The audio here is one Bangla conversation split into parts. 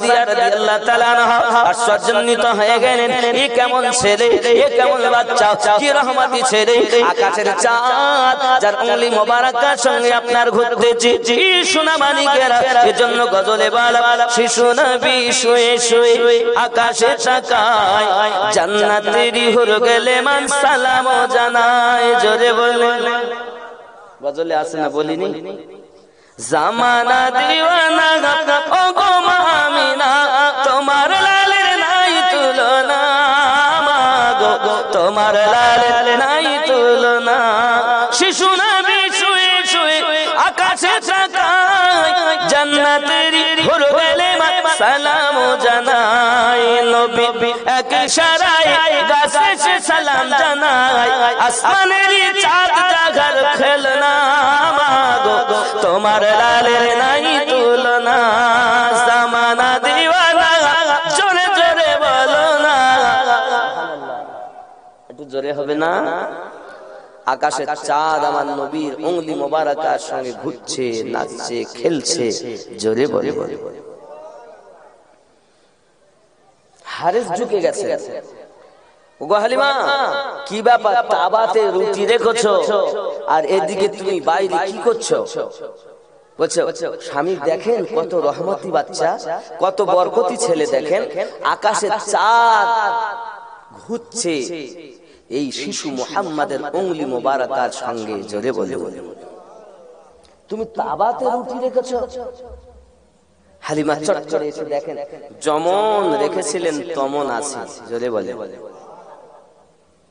সাদিয়া রাদিয়াল্লাহু তাআলা আনহা আশ্চর্যান্বিত হয়ে গেলেন, এ কেমন ছেলে, এ কেমন বাচ্চা, কি রহমতি ছেলে, আকাশের চাঁদ যার উংলি মোবারকার সঙ্গে আপনার ঘুরতেছে। সোনা মানিকেরা এজন্য গজলে বলা, শিশু নবী শুয়ে শুয়ে আকাশে তাকায়, জান্নাতেরই হুর গেলে মান সালাম জানায়। জোরে বলেন, গজলে আছে না বলিনি? জামানা দিওয়ানা ও গো আমিনা, তোমার লালের নাই তুলনা, মাগো তোমার লালের নাই তুলনা। শিশু নবী শুয়ে শুয়ে আকাশে তাকায়, জান্নাতেরই হুর গেলে মান সালাম জানায়। নবী এক ইশারায় গাছে সে সালাম জানায়, আসমানেরই চাঁদ জাগার খেলনা, মাগো তোমার লালের নাই তুলনা। জামানা দিওয়ানা, জোরে জোরে বলো না, একটু জোরে হবে না? আকাশের চাঁদ আমার নবীর উংলি মোবারকার সঙ্গে ঘুরছে, নাচছে, খেলছে। জোরে বলে বলে হারিস ঝুঁকে গেছে। ওগো হালিমা, কি ব্যাপার? তাবাতে রুটি রেখেছো আর এদিকে তুমি বাইরে কি করছো? বলছো স্বামী দেখেন কত রহমতি বাচ্চা, কত বরকতি ছেলে, দেখেন আকাশের চাঁদ ঘুরছে এই শিশু মুহাম্মাদের উংলি মোবারকার সঙ্গে। জোরে বলে বলে তুমি তাবাতে রুটি রেখেছো? হালিমা চট করে এসে দেখেন যেমন রেখেছিলেন তেমন আছে। জোরে বলে,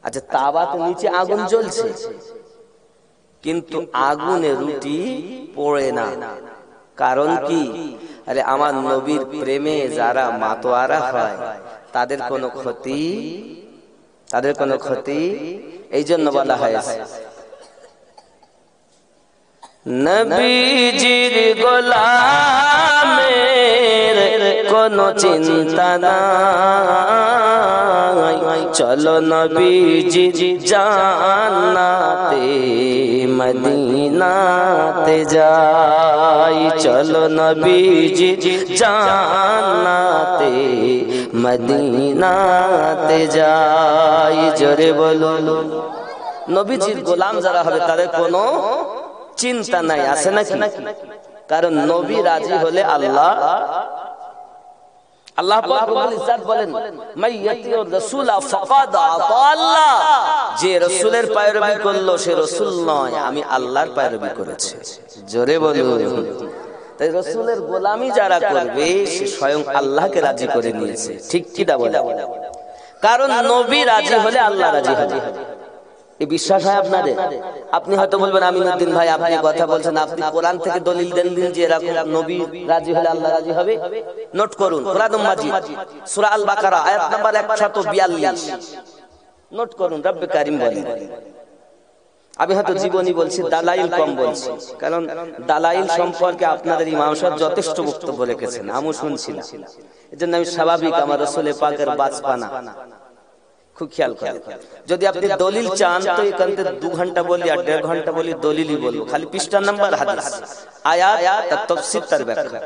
আচ্ছা তাবাতে নিচে আগুন জ্বলছে কিন্তু আগুনে রুটি পড়ে না, কারণ কি? আরে আমার নবীর প্রেমে যারা মাতোয়ারা হয় তাদের কোনো ক্ষতি, তাদের কোনো ক্ষতি। এই জন্য বলা হয়েছে নবীজির গোলামের কোনো চিন্তা নাই, চলো নবীজি জান্নাতে মদিনাতে যাই, চলো নবীজি জান্নাতে মদিনাতে যাই। জোরে বলো, নবীজির গোলাম যারা হবে তাদের কোনো চিন্তা নাই, আছে নাকি? কারণ নবী রাজি হলে আল্লাহ আল্লাহ পাক রব্বুল ইজ্জত বলেন, মাইয়াতিউর রাসূল ফাকাদ আতা আল্লাহ, যে রাসূলের পয়রবি করলো সে রাসূল নয়, আমি আল্লাহর পয়রবি করেছি। জোরে বলুন, তাই রাসূলের গোলামি যারা করবে সে স্বয়ং আল্লাহকে রাজি করে নিয়েছে। ঠিক কি না বলে? কারণ নবী রাজি হলে আল্লাহ রাজি হবে। এই বিশ্বাস হয় আপনাদের? আপনি হয়তো বলবেন আমিনুদ্দিন ভাই আপনি কথা বলছেন, আপনি কোরআন থেকে দলিল দেন দিন যে এরকম নবী রাজি হলে আল্লাহ রাজি হবে। নোট করুন, কোরআন মাজিদ সূরা আল বাকারা আয়াত নাম্বার 142। নোট করুন, রব্বে কারীম বলেন। আমি হয়তো জীবনী বলছি, দালাইল কম বলছি, কারণ দালাইল সম্পর্কে আপনাদের ইমাম সাহেব যথেষ্ট বক্তব্য রেখেছেন, আমিও শুনছিলাম। এজন্য আমি স্বাভাবিক আমার রাসূল পাকের বাঁচপানা খুব খেয়াল করেন। যদি আপনি দলিল চান তো এখান থেকে 2 ঘন্টা বলি আর 1.5 ঘন্টা বলি, দলিলই বলবো, খালি পৃষ্ঠা নাম্বার, হাদিস, আয়াত, তার তাফসীর, তার ব্যাখ্যা,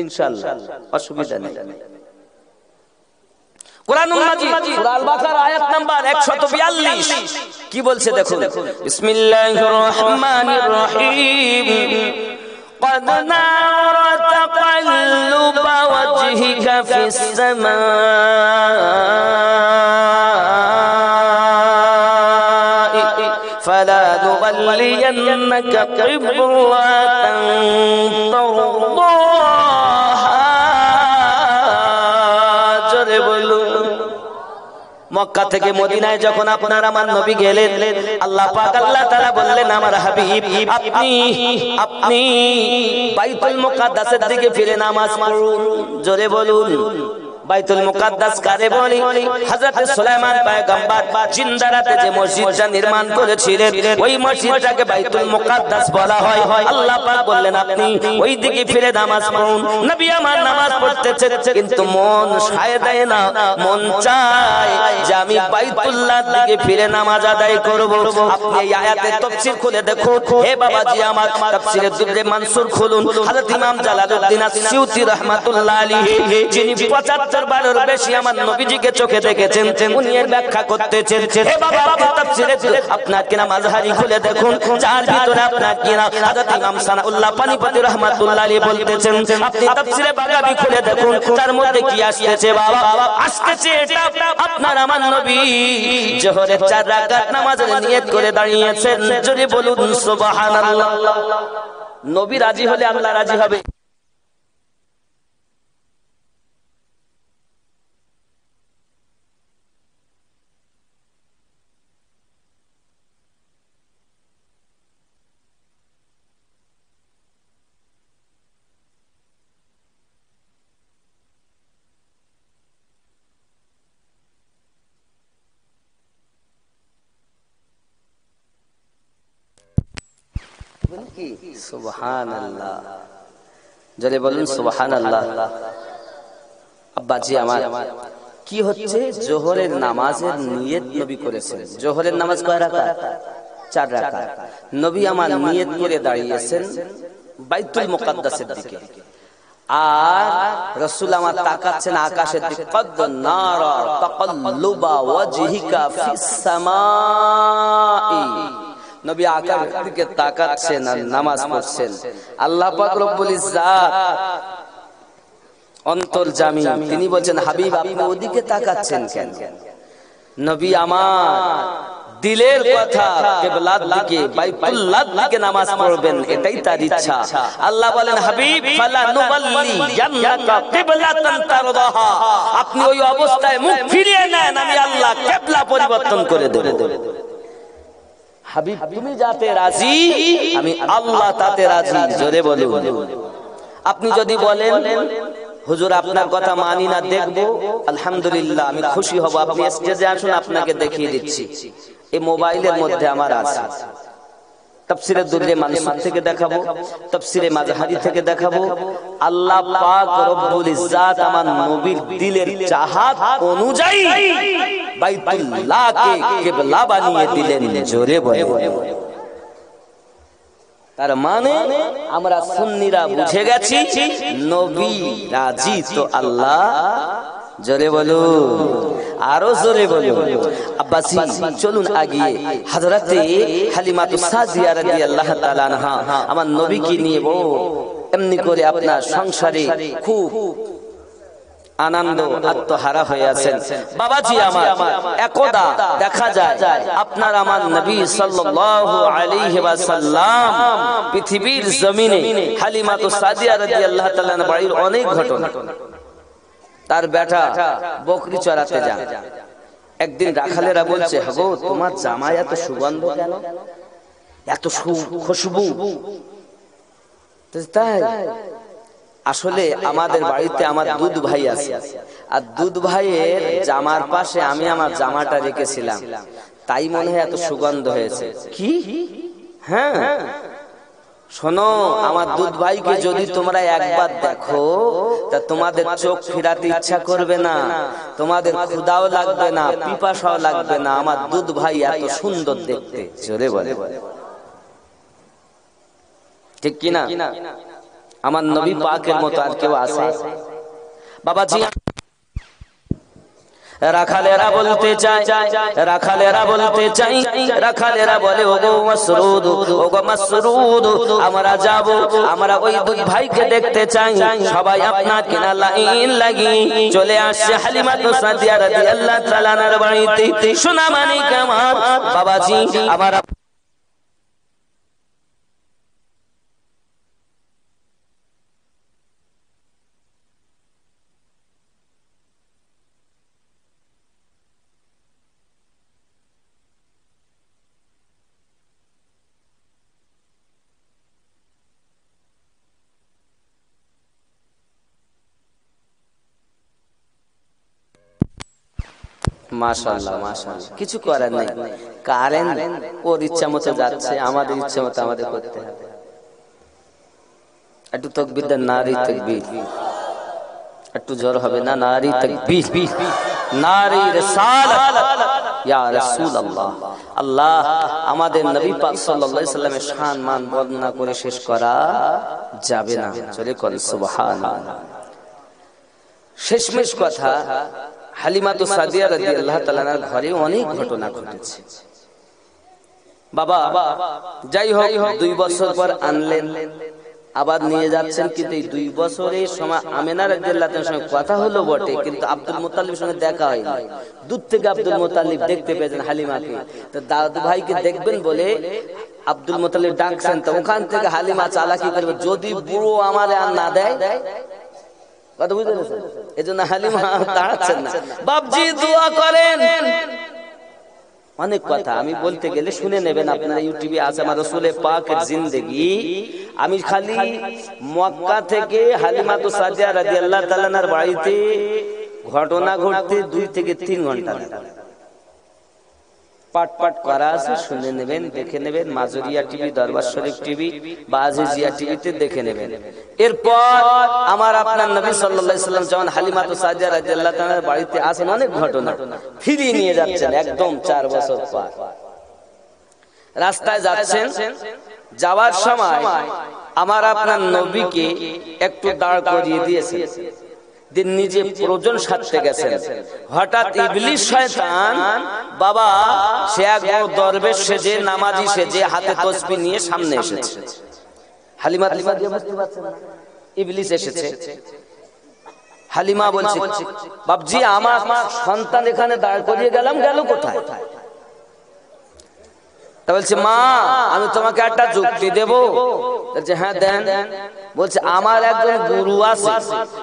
ইনশাআল্লাহ অসুবিধা নেই। কোরআনুল মাজিদ সূরা আল বাকারা আয়াত নাম্বার 142 কি বলছে দেখুন, বিসমিল্লাহির রহমানির রহিম, قد نرى تقلب وجهك في السماء فلنولينك قبلة ترضاها। জোরে বলুন। মক্কা থেকে মদিনায় যখন আপনার আমার নবী গেলেন, আল্লাহ পাক আল্লাহ তাআলা বললেন আমার হাবিব আপনি বাইতুল মুকাদ্দাসের দিকে ফিরে নামাজ পড়ুন। জোরে বলুন, বাইতুল মুকাদ্দাস কারে বলি? হযরত সুলাইমান পয়গম্বর জিন্দা রাতে যে মসজিদটা নির্মাণ করেছিলেন ওই মসজিদটাকে বাইতুল মুকাদ্দাস বলা হয়। আল্লাহ পাক বললেন আপনি ওই দিকে ফিরে নামাজ পড়ুন। নবী আমার নামাজ পড়তেছেন কিন্তু মন সায় দেয় না, মন চায় যে আমি বাইতুল্লাহর দিকে ফিরে নামাজ আদায় করব। আপনি এই আয়াতের তাফসীর খুলে দেখুন। হে বাবাজি আমার, তাফসীরে দুররে মানসুর খুলুন। হযরত ইমাম জালালউদ্দিন আসসিউতি রাহমাতুল্লাহ আলাইহি যিনি ৭৫ বারের বেশি আমার নবীজিকে চোখে দেখেছেন উনি এর ব্যাখ্যা করতেছেন। হে বাবা আপনি তাফসীরে আপনার কিনা মাযহারি খুলে দেখুন, যার ভিতরে আপনার কিনা হযরত ইমাম সানাউল্লাহ পানিপতি রাহমাতুল্লাহ আলাইহি বলতেছেন। আপনি তাফসীরে বাগাবী খুলে দেখুন, তার মধ্যে কি আসছে বাবা? আসছে এটা আপনার আমার নবী জোহরের 4 রাকাত নামাজের নিয়ত করে দাঁড়িয়েছেন। জোরে বলুন সুবহানাল্লাহ। নবী রাজি হলে আল্লাহ রাজি হবে। সুবহানাল্লাহ, জোরে বলুন সুবহানাল্লাহ। আব্বাজি আমার কি হচ্ছে? জোহরের নামাজের নিয়ত নবী করেছেন। জোহরের নামাজ কয় রাকাত? 4 রাকাত। নবী আমার নিয়ত করে দাঁড়িয়েছেন বাইতুল মুকাদ্দাসের দিকে, আর রাসূল আমার তাকাচ্ছেন আকাশের দিকে। কদ নারা তাকাল্লুবা ওয়াজহিকা ফিস সামাই, নবী আকাশের দিকে তাকাচ্ছেন আর নামাজ পড়ছেন। আল্লাহ পাক রব্বুল ইজ্জাত অন্তর্যামী তিনি বলেন হাবিব আপনি ওদিকে তাকাচ্ছেন কেন? নবী আমার দিলের কথা কিবলার দিকে বাইতুল্লাহর দিকে নামাজ পড়বেন, এটাই তার ইচ্ছা। আল্লাহ বলেন হাবিব ফালা নুবাল্লি জান্নাকা কিবলাতান তারদাহা, আপনি ওই অবস্থায় মুখ ফিরিয়ে নেন, আমি আল্লাহ কিবলা পরিবর্তন করে দেব। হাবিব তুমি যাতে রাজি আমি আল্লাহ তাতে রাজি। জোরে বলুন। আপনি যদি বলেন হুজুর আপনার কথা মানি না, দেখবো, আলহামদুলিল্লাহ আমি খুশি হব। আপনি স্টেজে আসুন, আপনাকে দেখিয়ে দিচ্ছি। এই মোবাইলের মধ্যে আমার আছে, তাফসীরে দুররে মানসুর থেকে দেখাবো, তাফসীরে মাযহারি থেকে দেখাবো। আল্লাহ পাক রব্বুল ইজ্জাত আমার নবীর দিলের চাহাত অনুযায়ী বাইতুল্লাহকে কিবলা বানিয়ে দিলেন। জোরে বলে। তার মানে আমরা সুন্নিরা বুঝে গেছি নবী রাজি তো আল্লাহ। জোরে বলুন, আরো জোরে বলুন। আব্বাসি চলুন আগিয়ে হযরতে হালিমাতুস সাদিয়া রাদিয়াল্লাহু তাআলা আনহা আমার নবীকে নিয়ে এমনি করে আপনার সংসারে খুব আনন্দ আত্মহারা হয়ে আছেন। বাবাজি আমার একদা দেখা যায় আপনার আমার নবী সাল্লাল্লাহু আলাইহি ওয়াসাল্লাম পৃথিবীর জমিনে হালিমাতুস সাদিয়া রাদিয়াল্লাহু তাআলা বাড়ির অনেক ঘটনা। তার বেটা বকরি চড়াতে যান। একদিন রাখালেরা বলছে হাগো তোমার জামায় এত সুগন্ধ কেন, এত খুশবু? তাই আসলে আমাদের বাড়িতে আমার দুধ ভাই আছে, আর দুধ ভাইয়ের জামার পাশে আমি আমার জামাটা রেখেছিলাম, তাই মনে হয় এত সুগন্ধ হয়েছে। কি? হ্যাঁ শোনো, আমার দুধ ভাইকে যদি তোমরা একবার দেখো তা তোমাদের চোখ ফেরাতে ইচ্ছা করবে না, তোমাদের ক্ষুধাও লাগবে না, পিপাসাও লাগবে না। আমার দুধ ভাই এত সুন্দর দেখতে। জোরে বলে, ঠিক কিনা? আমার নবী পাকের মতো আর কেউ আছে? বাবাজি রাখালেরা বলতে চায়, রাখালেরা বলতে চাই, রাখালেরা বলে ওগো মাসরুদ, ওগো মাসরুদ আমরা যাব, আমরা ওই দুই ভাইকে দেখতে চাই। সবাই আপনার কিনা লাইন লাগি চলে আসছে হালিমাতুস সাদিয়া রাদিয়াল্লাহু তাআলা আনহার বাড়িতে। সোনা মানিক আমার বাবাজি আমার মাশাআল্লাহ মাশাআল্লাহ, কিছু করার নেই। কারেন্ট ওর ইচ্ছা মতো যাচ্ছে, আমাদের ইচ্ছা মতো আমাদের করতে হবে। একটু তাকবীর দেন, নারী তাকবীর। একটু জোর হবে না, নারী তাকবীর, নারী রিসালাত ইয়া রাসূলুল্লাহ। আল্লাহ আমাদের নবী পাক সাল্লাল্লাহু আলাইহি সাল্লামের শান মান বর্ণনা করে শেষ করা যাবে না। চলে কোন সুবহানাল্লাহ। শেষমেশ কথা, হালিমাতু সাদিয়া রাদিয়াল্লাহু তাআলার ঘরে অনেক ঘটনা ঘটেছে। বাবা যাই হোক 2 বছর পর আনলেন, আবার নিয়ে যাচ্ছেন, কিন্তু এই 2 বছরের সময় আমেনা রাদিয়াল্লাহু তাআলার সঙ্গে কথা হলো বটে, কিন্তু আব্দুল মুত্তালিবের সঙ্গে দেখা হয়নি। দূর থেকে আব্দুল মুত্তালিব দেখতে পেয়েছেন হালিমাকে, তো দাদু ভাইকে দেখবেন বলে আব্দুল মুত্তালিব ডাকছেন। তো ওখান থেকে হালিমা চালাকি করবে, যদি বুড়ো আমারে আর না দেয়, কথা বুঝতে পেরেছেন? এজন্য হালিমা দাঁড়াচ্ছেন না। বাপজি দোয়া করেন। অনেক কথা আমি বলতে গেলে শুনে নেবেন, আপনারা ইউটিউবে আছে আমার রাসূল পাকের জিন্দেগি। আমি খালি মক্কা থেকে হালিমাতু সাদিয়া রাদিয়াল্লাহু তাআলার বাড়িতে ঘটনা ঘটতে 2 থেকে 3 ঘন্টা পাট পাট করা আছে, শুনে নেবেন, দেখে নেবেন। মাজুরিয়া টিভি, দরবার শরীফ টিভি বা আজিজিয়া টিভিতে দেখে নেবেন। এরপর আমার আপনার নবী সাল্লাল্লাহু আলাইহি সাল্লাম যখন হালিমাতু সাদিয়া রাদিয়াল্লাহু তাআলার বাড়িতে আসেন, অনেক ঘটনা ফিরিয়ে নিয়ে যাচ্ছেন একদম 4 বছর পর। রাস্তায় যাচ্ছেন, যাওয়ার সময় আমার আপনার নবীকে একটু দাঁড় করিয়ে দিয়েছেন, দিন নিজে প্রয়োজন সারতে গেছেন। হঠাৎ ইবলিস শয়তান বাবা সে এক বড় দরবেশ সেজে, নামাজি সেজে, হাতে তসবিহ নিয়ে সামনে এসেছে। হালিমা বুঝতে পারছেন না, ইবলিস এসেছে। হালিমা বলছে, বাপজি আমার সন্তান এখানে দাঁড় করিয়ে গেলাম, গেল কোথায়? তা বলছে, মা আমি তোমাকে একটা যুক্তি দেবো। বলছে, হ্যাঁ দেন। বলছে, আমার একজন গুরু আছে,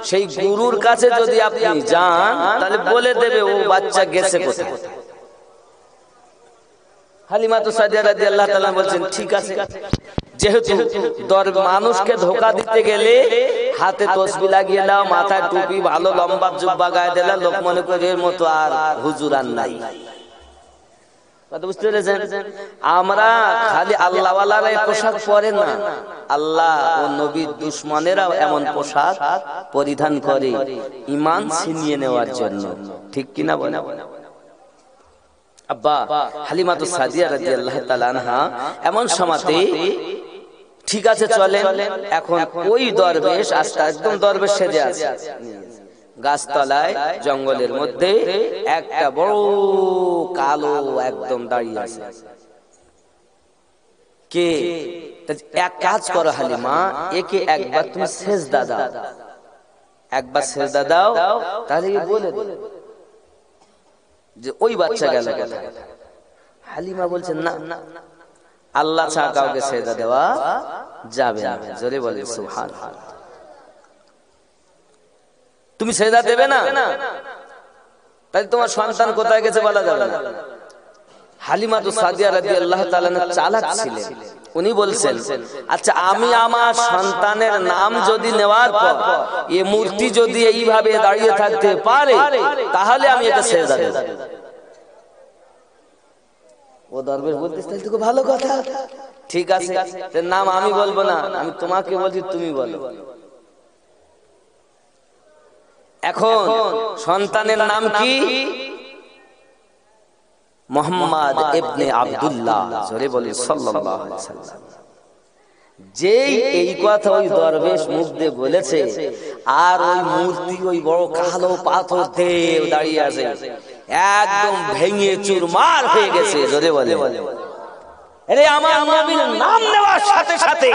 সেই গুরুর কাছে যদি আপনি যান তাহলে বলে দেবে ও বাচ্চা গেছে কোথায়। হালিমাতু সাদিয়া রাদিয়াল্লাহু তাআলা বলছেন, ঠিক আছে। যেহেতু মানুষকে ধোঁকা দিতে গেলে হাতে তসবিহ লাগিয়ে দাও, মাথায় টুপি, ভালো লম্বা জুব্বা গায়ে দিলে লোক মনে করে এর মতো আর হুজুর আর নাই। বুঝতে পেরেছেন? আমরা খালি আল্লাহ ওয়ালারা পোশাক পরে না, আল্লাহ ও নবীর দুশমনেরাও এমন পোশাক পরিধান করে ঈমান ছিনিয়ে নেওয়ার জন্য, ঠিক কিনা বলেন? আব্বা হালিমাতু সাদিয়া রাদিয়াল্লাহু তাআলা আনহা এমন সময়তে ঠিক আছে চলেন, এখন ওই দরবেশ আস্তে একদম দরবেশ সেজে আছে, গাছতলায় জঙ্গলের মধ্যে একটা বড় কালো একদম দাঁড়িয়ে আছে। কে? এক কাজ করো হালিমা, একে একবার তুমি সেজদা দাও, একবার সেজদা দাও, তাহলে বলে দেবে যে ওই বাচ্চা গেল কোথায়। হালিমা বলছেন, না আল্লাহ ছাড়া কাউকে সেজদা দেওয়া যাবে না। জোরে বলে সুবহানাল্লাহ। তুমি সেজদা দেবে না, তাহলে তোমার সন্তান কোথায় গেছে বলা যাবে না। হালিমাতু সাদিয়া রাদিয়াল্লাহু তাআলা চালাক ছিলেন, উনি বলছেন, আচ্ছা আমি আমার সন্তানের নাম যদি নেওয়ার পর এই মূর্তি যদি এইভাবে দাঁড়িয়ে থাকতে পারে তাহলে আমি এটা সেজদা দেব। ও দরবেশ বলতেছে, তাহলে তো ভালো কথা, ঠিক আছে নাম আমি বলবো না, আমি তোমাকে বলছি, তুমি বলো। এখন সন্তানের নাম কি? মুহাম্মদ ইবনে আব্দুল্লাহ। জোরে বলি সাল্লাল্লাহু আলাইহি ওয়াসাল্লাম। যেই এই কথা ওই দরবেশ মুখ দিয়ে বলেছে, আর ওই মূর্তি ওই বড় কালো পাথর দেব দাঁড়িয়ে আছে, একদম ভেঙে চুরমার হয়ে গেছে। জোরে বলে, আরে আমার নবীর নাম নেওয়ার সাথে সাথে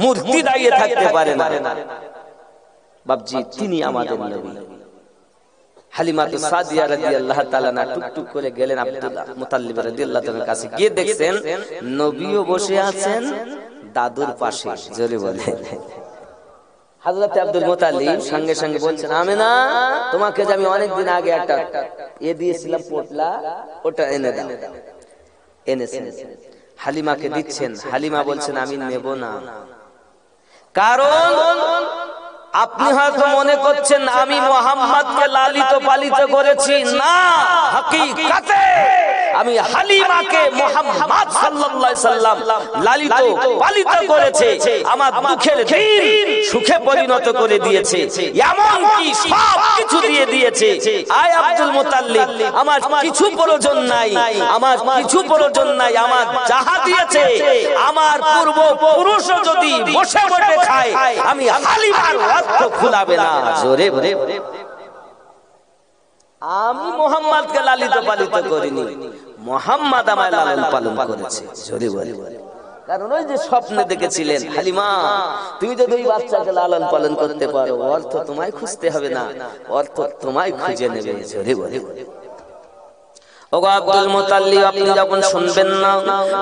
মূর্তি দাঁড়িয়ে থাকতে পারে না। বাপজি তিনি আমাদের নবী। হালিমাতু সাদিয়া রাদিয়াল্লাহু তাআলা না টুকটুক করে গেলেন আব্দুল মুত্তালিব রাদিয়াল্লাহু তাআলার কাছে, গিয়ে দেখছেন নবীও বসে আছেন দাদুর পাশে। জোরে বলে, হযরত আব্দুল মুত্তালিব সঙ্গে সঙ্গে বলছেন, আমেনা তোমাকে যে আমি অনেকদিন আগে একটা দিয়েছিলাম পোটলা, ওটা এনে দাও। এনেছেন, হালিমাকে দিচ্ছেন। হালিমা বলছেন, আমি নেব না, কারণ আপনি হয়তো মনে করছেন আমি মুহাম্মদকে লালিত পালিত করেছি, না, হাকিকাতে আমি হালিমাকে মুহাম্মদ সাল্লাল্লাহু আলাইহি সাল্লাম লালিত পালিত করেছে, আমার দুঃখের দিন সুখে পরিণত করে দিয়েছে, এমন কি সব কিছু দিয়ে দিয়েছে। আয় আব্দুল মুতাল্লিব, আমার কিছু প্রয়োজন নাই, আমার কিছু প্রয়োজন নাই, আমার যাহা দিয়েছে আমার পূর্ব পুরুষও যদি বসে বসে খায় আমি হালিমার অর্থ খুলাবে না। জোরে বলে আমি মুহাম্মদকে লালিত পালিত করিনি, মুহাম্মদ আমায় লালন পালন করেছে। জোরে বলে, কারণ ওই যে স্বপ্নে দেখেছিলেন হালিমা তুমি যদি ওই বাচ্চাকে লালন পালন করতে পারো অর্থ তোমায় খুঁজতে হবে না, অর্থ তোমায় খুঁজে নেবে। জোরে বলে ওগো আব্দুল মুতাল্লিব, আপনি যখন শুনবেন না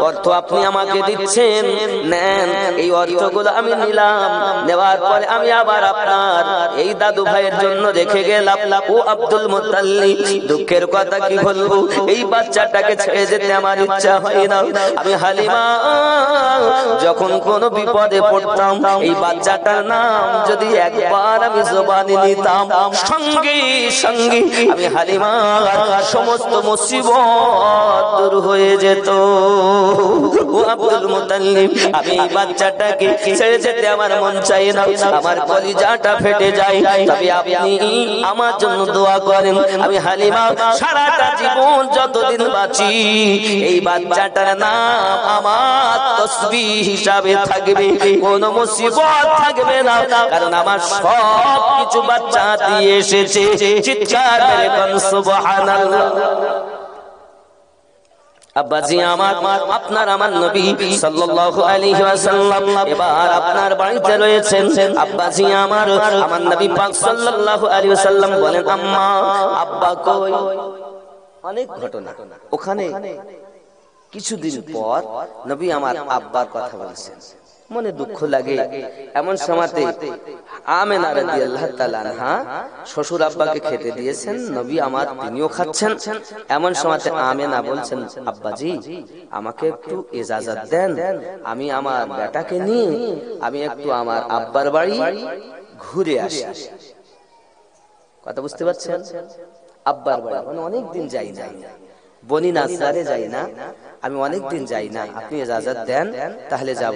অর্থ আপনি আমাকে দিচ্ছেন, নেন, এই অর্থগুলো আমি নিলাম, নেওয়ার পরে আমি আবার আপনার এই দাদু ভাইয়ের জন্য রেখে গেলাম। ও আব্দুল মুতাল্লিব, দুঃখের কথা কি বলবো, এই বাচ্চাটাকে ছেড়ে যেতে আমার ইচ্ছা হয় না। আমি হালিমা যখন কোন বিপদে পড়তাম এই বাচ্চাটার নাম যদি একবার আমি জবানে নিতাম, সঙ্গে সঙ্গে আমি হালিমা সমস্ত মুসিবত দূর হয়ে যেত। ও আব্দুল মুতাল্লিব, আমি এই বাচ্চাটাকে ছেড়ে যেতে আমার মন চায় না, আমার কলিজাটা ফেটে যায়, তবে আপনি আমার জন্য দোয়া করেন। আমি হালিমা সারাটা জীবন যতদিন বাঁচি এই বাচ্চাটার নাম আমার তাসবিহ হিসাবে থাকবে, কোনো মুসিবত থাকবে না, কারণ আমার সব কিছু বাচ্চা দিয়ে এসেছে। চিৎকার মেরে কোন সুবহানাল্লাহ। আব্বাজি আমার, আপনার আমার নবী সাল্লাল্লাহু আলাইহি ওয়াসাল্লাম এবার আপনার বাড়িতে রয়েছেন। আব্বাজি আমার, আমার নবী পাক সাল্লাল্লাহু আলাইহি ওয়াসাল্লাম বলেন আম্মা আব্বা কই। অনেক ঘটনা ওখানে। কিছুদিন পর নবী আমার আব্বার কথা বলেছেন, মনে দুঃখ লাগে। এমন সময়তে আমেনা রাদিয়াল্লাহু তাআলা আনহা শ্বশুর আব্বাকে খেতে দিয়েছেন, নবী আমার তিনিও খাচ্ছেন। এমন সময়তে আমেনা বলছেন আব্বাজি আমাকে একটু ইজাজত দেন, আমি আমার বেটাকে নিয়ে আমি একটু আমার আব্বার বাড়ি ঘুরে আসি। কথা বুঝতে পারছেন? আব্বার বাড়ি মানে অনেকদিন যাই না, বনি নাসরারে যাই না, আমি অনেকদিন যাই না, আপনি ইজাজত দেন তাহলে যাব।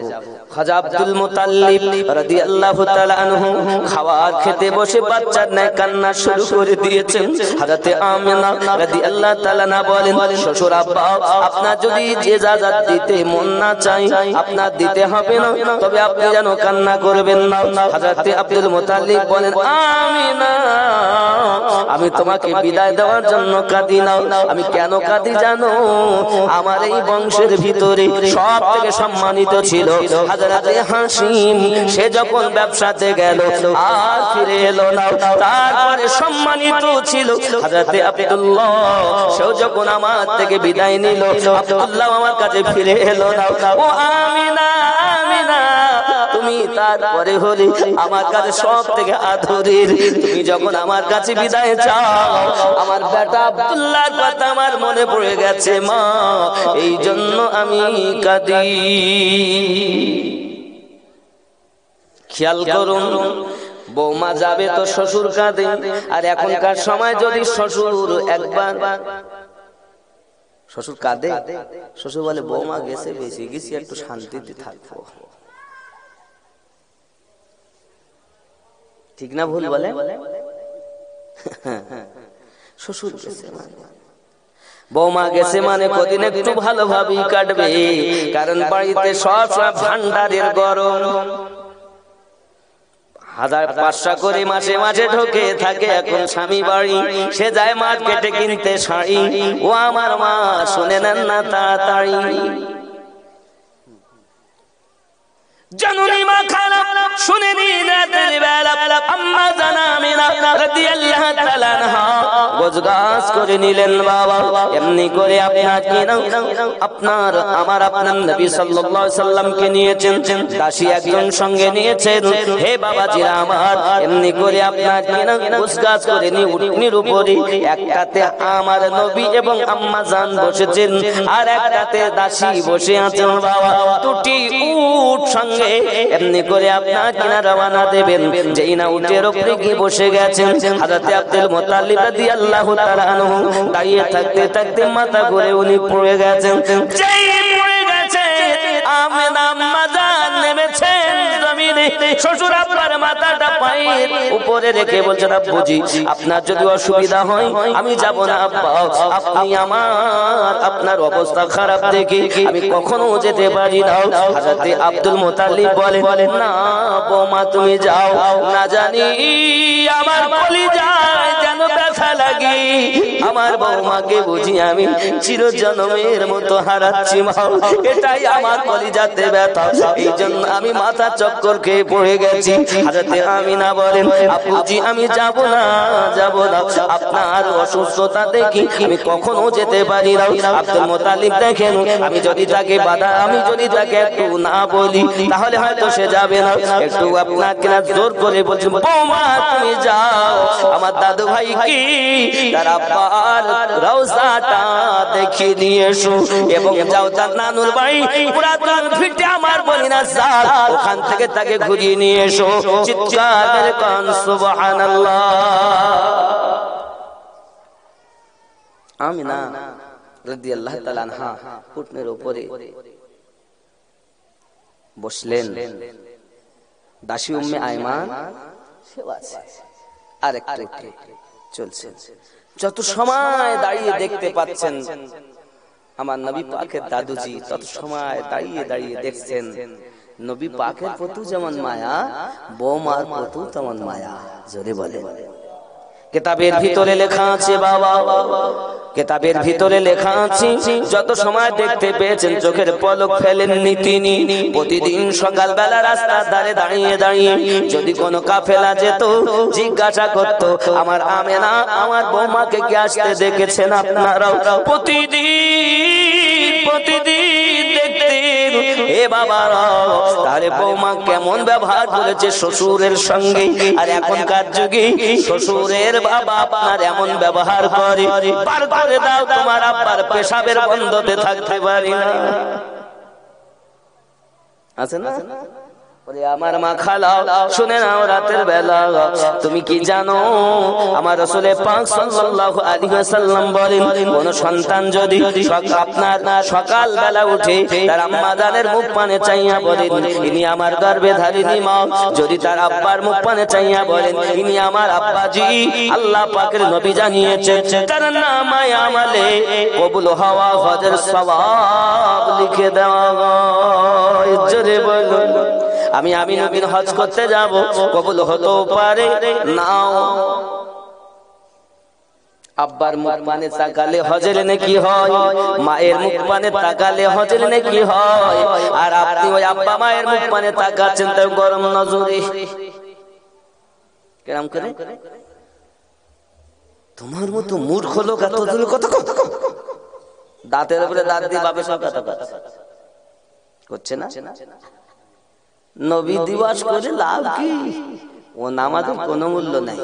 খাজা আব্দুল মুতাল্লিব রাদিয়াল্লাহু তাআলা আনহু খাবার খেতে বসে বাচ্চার ন্যায় কান্না শুরু করে দিয়েছেন। হযরতে আমিনা রাদিয়াল্লাহু তাআলা না বলেন শ্বশুর আব্বা আপনার যদি ইজাজত দিতে মন না চাই আপনার দিতে হবে না, তবে আপনি যেন কান্না করবেন না। হযরতে আব্দুল মুতাল্লিব বলেন আমিনা আমি তোমাকে বিদায় দেওয়ার জন্য কাঁদি না, আমি কেন কাঁদি জানো? আমার এই বংশের ভিতরে সব থেকে সম্মানিত ছিল হযরতে হাসিম, সে যখন ব্যবসাতে গেল আর ফিরে এলো না। তারপরে সম্মানিত ছিল হযরতে আব্দুল্লাহ, সেও যখন আমার থেকে বিদায় নিল আব্দুল্লাহ আমার কাছে ফিরে এলো না। ও আমিনা আমিনা তুমি তারপরে হলে আমার কাছে সব থেকে আদরের, তুমি যখন আমার কাছে বিদায় চাও আমার বেটা আব্দুল্লাহর কথা আমার মনে পড়ে গেছে মা, এই জন্য আমি কাঁদি। খেয়াল করুন, বৌমা যাবে তো শ্বশুর কাঁদে, আর এখনকার সময় যদি শ্বশুর একবার শ্বশুর কাঁদে, শ্বশুর বলে বৌমা গেছে বেশি গেছি একটু শান্তিতে থাকবো। ঠিক না ভুল বলে? শ্বশুর গেছে মানে বৌমা গেছে মানে কদিন একটু ভালোভাবেই কাটবে, কারণ বাড়িতে সব ভান্ডারের গরম 1500 করে মাসে মাসে ঢোকে থাকে। এখন স্বামী বাড়ি, সে যায় মার্কেটে কিনতে শাড়ি। ও আমার মা শুনে নেন না তাড়াতাড়ি, জননী মা খারাপ শুনে নিন রাতের বেলা আম্মা জানা আমিনা রাদিয়াল্লাহু তাআলা আনহা গোছগাছ করে নিলেন বাবা। এমনি করে আপনার কি না আপনার আমার আপনার নবী সাল্লাল্লাহু আলাইহি সাল্লামকে নিয়েছেন, দাসী একজন সঙ্গে নিয়েছেন। হে বাবাজিরা আমার, এমনি করে আপনার কি না গোছগাছ করে নি উটনির উপরে একটাতে আমার নবী এবং আম্মা জান বসেছেন, আর একটাতে দাসী বসে আছেন বাবা। দুটি উট সঙ্গে এমনি করে আপনার কিনা রওনা দেবেন। যেই না উটের উপরে কি বসে গেছেন হযরত আব্দুল মুত্তালিব রাদিয়াল্লাহু তাআলা আনহু, দাঁড়িয়ে থাকতে থাকতে মাথা ঘুরে উনি পড়ে গেছেন। যেই পড়ে গেছে আমেনা আম্মা জান নেমেছেন জমিনে, শ্বশুর আব্বার মাথাটা পায়ের উপরে রেখে বলছেন, আব্বুজি আপনার যদি অসুবিধা হয় আমি যাব না আব্বা, আপনি আপনার অবস্থা খারাপ দেখে আমি কখনো যেতে পারি না। হযরত আব্দুল মুত্তালিব বলেন, না বৌমা তুমি যাও, না জানি আমার কলিজায় যেন ব্যথা লাগে, আমার বৌমাকে বুঝি আমি চিরজন্মের মতো হারাচ্ছি মা, এটাই আমার কলিজাতে ব্যথা, এই জন্য আমি মাথা চক্কর খেয়ে পড়ে গেছি। হযরত আমিনা বলেন, আব্বুজি আমি যাব না, আপনার অসুস্থতা দেখি আমি কখনো যেতে পারি না। আব্দুল মুত্তালিব দেখেন, আমি যদি তাকে একটু না বলি তাহলে হয়তো সে যাবে না, একটু আপনাকে না জোর করে বলছি, বৌমা তুমি যাও, আমার দাদু ভাই কি তার আব্বার রওজাটা দেখে নিয়ে এসো, এবং যাও তার নানুর বাড়ি পুরাতন ভিটে আমার বলি না স্যার, ওখান থেকে তাকে ঘুরিয়ে নিয়ে এসো। চিৎকার করে কান সুবহানাল্লাহ। আমিনা রাদিয়াল্লাহু তাআলা আনহা উটনের উপরে বসলেন, দাসী উম্মে আয়মান সেবা আছে, আর একটা চলছে। যত সময় দাঁড়িয়ে দেখতে পাচ্ছেন আমার নবী পাকের দাদুজি, তত সময় দাঁড়িয়ে দাঁড়িয়ে দেখছেন নবী পাকের প্রতি যেমন মায়া, বৌমার প্রতি তেমন মায়া। জোরে বলে। কিতাবের ভিতরে লেখা আছে বাবা, কিতাবের ভিতরে লেখা আছে, যত সময় দেখতে পেয়েছেন চোখের পলক ফেলেননি তিনি। প্রতিদিন সকালবেলা রাস্তার ধারে দাঁড়িয়ে দাঁড়িয়ে যদি কোনো কাফেলা যেত জিজ্ঞাসা করত, আমার আমেনা আমার বৌমাকে কি আসতে দেখেছেন আপনারাও? প্রতিদিন দেখতেন। এ বাবারা, তারে বৌমা কেমন ব্যবহার করেছে শ্বশুরের সঙ্গে, আর এখনকার যুগে শ্বশুরের বাবা আপনার এমন ব্যবহার করে, পার করে দাও তোমার আব্বার পেশাবের বন্ধতে থাকতে পারি না। আছে না? আমার মা খালা শুনে নাও, রাতের বেলা তুমি কি জানো আমার রাসূল পাক সাল্লাল্লাহু আলাইহি ওয়াসাল্লাম বলেন, কোন সন্তান যদি আপনার সকাল বেলা উঠে তার আম্মা জানের মুখ পানে চাইয়া বলেন, ইনি আমার গর্ভে ধারিণী মা, যদি তার আব্বার মুখ পানে চাইয়া বলেন, ইনি আমার আব্বাজি, আল্লাহ পাকের নবী জানিয়েছেন তার নামায়ে আমলে কবুল হওয়া হজের সওয়াব লিখে দেওয়া হয়। জোরে বলুন, আমি নবীর হজ করতে যাব, কবুল হতে পারে নাও। আব্বার মুখ পানে তাকালে হজের নেকি হয়, মায়ের মুখ পানে তাকালে হজের নেকি হয়, আর আপনি ওই আব্বা মায়ের মুখ পানে তাকাচ্ছেন তার গরম নজরে। কেমন করে? তোমার মতো মূর্খ লোক এত কথা দাঁতের উপরে দাঁত দিয়ে বাপের সব কথা করছে না। নবী দিবস করে লাভ কি? ও নামাজের কোনো মূল্য নাই।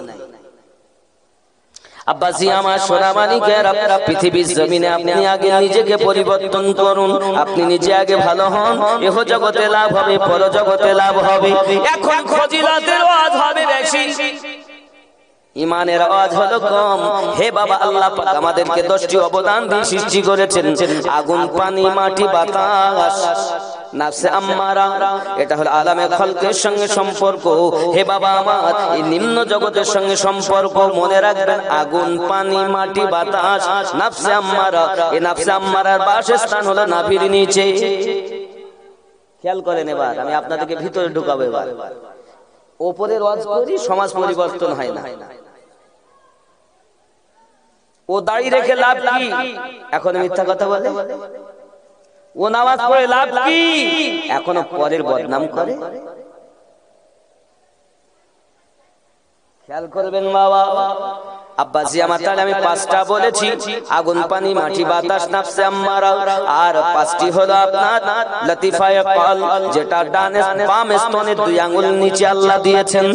আব্বাসি আমার সোনামানিকেরা, পৃথিবীর জমিনে আপনি আগে নিজেকে পরিবর্তন করুন, আপনি নিজে আগে ভালো হন, ইহ জগতে লাভ হবে, পর জগতে লাভ হবে। এখন ফজিলতের ওয়াজ হবে বেশি, ইমানের আওয়াজ হলো কম। হে বাবা, আল্লাহ পাক আমাদেরকে 10টি অবদান দিয়ে সৃষ্টি করেছেন, আগুন, পানি, মাটি, বাতাস, নাফসে আম্মারা, এটা হলো আলামে খলকের সঙ্গে সম্পর্ক। হে বাবা আমার, এই নিম্ন জগতের সঙ্গে সম্পর্ক মনে রাখবেন, আগুন, পানি, মাটি, বাতাস, নাফসে আম্মারা। এই নাফসে আম্মারার বাসস্থান হলো নাভির নিচে। খেয়াল করেন, এবার আমি আপনাদেরকে ভিতরে ঢুকাবো। এবার ওপরের ওয়াজ করি, সমাজ পরিবর্তন হয় না। ও দাড়ি রেখে লাভ কি? এখন মিথ্যা কথা বলে। ও নামাজ পড়ে লাভ কি? এখনো পরের বদনাম করে। খেয়াল করবেন বাবা, আব্বাজি আমার, তাহলে আমি 5টা বলেছি, আগুন পানি মাটি বাতাস নাফসে আম্মারা, আর 5টি হলো আপনার লতিফায়ে কল, যেটা ডানে বাম স্তনের 2 আঙ্গুল নিচে আল্লাহ দিয়েছেন,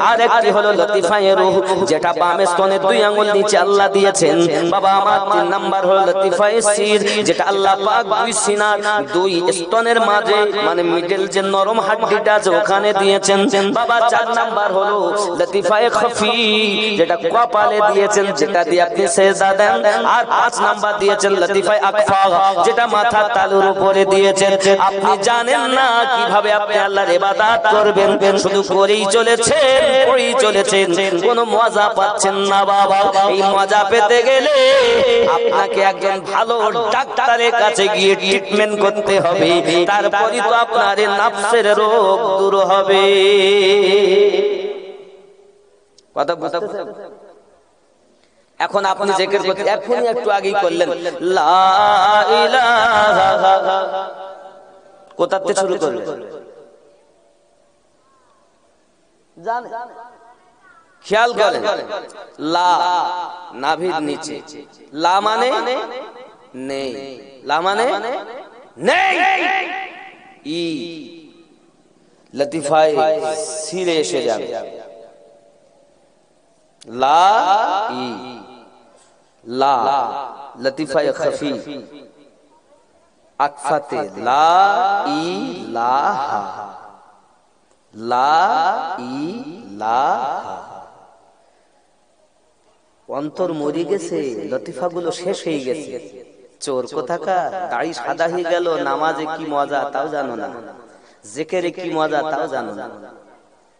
আর একটি হলো লতিফায়ে রূহ, যেটা বাম স্তনের 2 আঙ্গুল নিচে আল্লাহ দিয়েছেন। বাবা আমার 3 নাম্বার হলো লতিফায়ে সির, যেটা আল্লাহ পাক 2 সিনার 2 স্তনের মাঝে, মানে মিডল যে নরম হাড্ডিটা আছে ওখানে দিয়েছেন। বাবা 4 নাম্বার হলো লতিফায়ে খফি, যেটা কপালে দিয়েছেন, যেটা দিয়ে আপনি সেজদা দেন। আর 5 নাম্বার দিয়েছেন লতিফায়ে আকফা, যেটা মাথার তালুর উপরে দিয়েছেন। আপনি জানেন না কিভাবে আপনি আল্লাহর ইবাদত করবেন, শুধু করেই চলেছেন, করেই চলেছেন, কোনো মজা পাচ্ছেন না। বাবা এই মজা পেতে গেলে আপনাকে একজন ভালো ডাক্তারের কাছে গিয়ে ট্রিটমেন্ট করতে হবে, তারপরই তো আপনার নফসের রোগ দূর হবে। কথা বুঝতেছেন? এখন আপনি জিকির করতে, এখনই একটু আগেই করলেন লা ইলাহা, কোথাতে শুরু করলেন জানেন? খেয়াল করেন, লা নাভির নিচে, লা মানে নেই, লা মানে নেই, ই লতিফায়ে সিরে এসে যাবে, লা ই, লা লতিফায়ে খফি, আকফাতে লা ইলাহা, লা ইলাহা। অন্তর মরে গেছে, লতিফাগুলো শেষ হয়ে গেছে। চোর কোথাকার, দাড়ি সাদা হয়ে গেল, নামাজে কি মজা তাও জানো না, জিকিরে কি মজা তাও জানো না।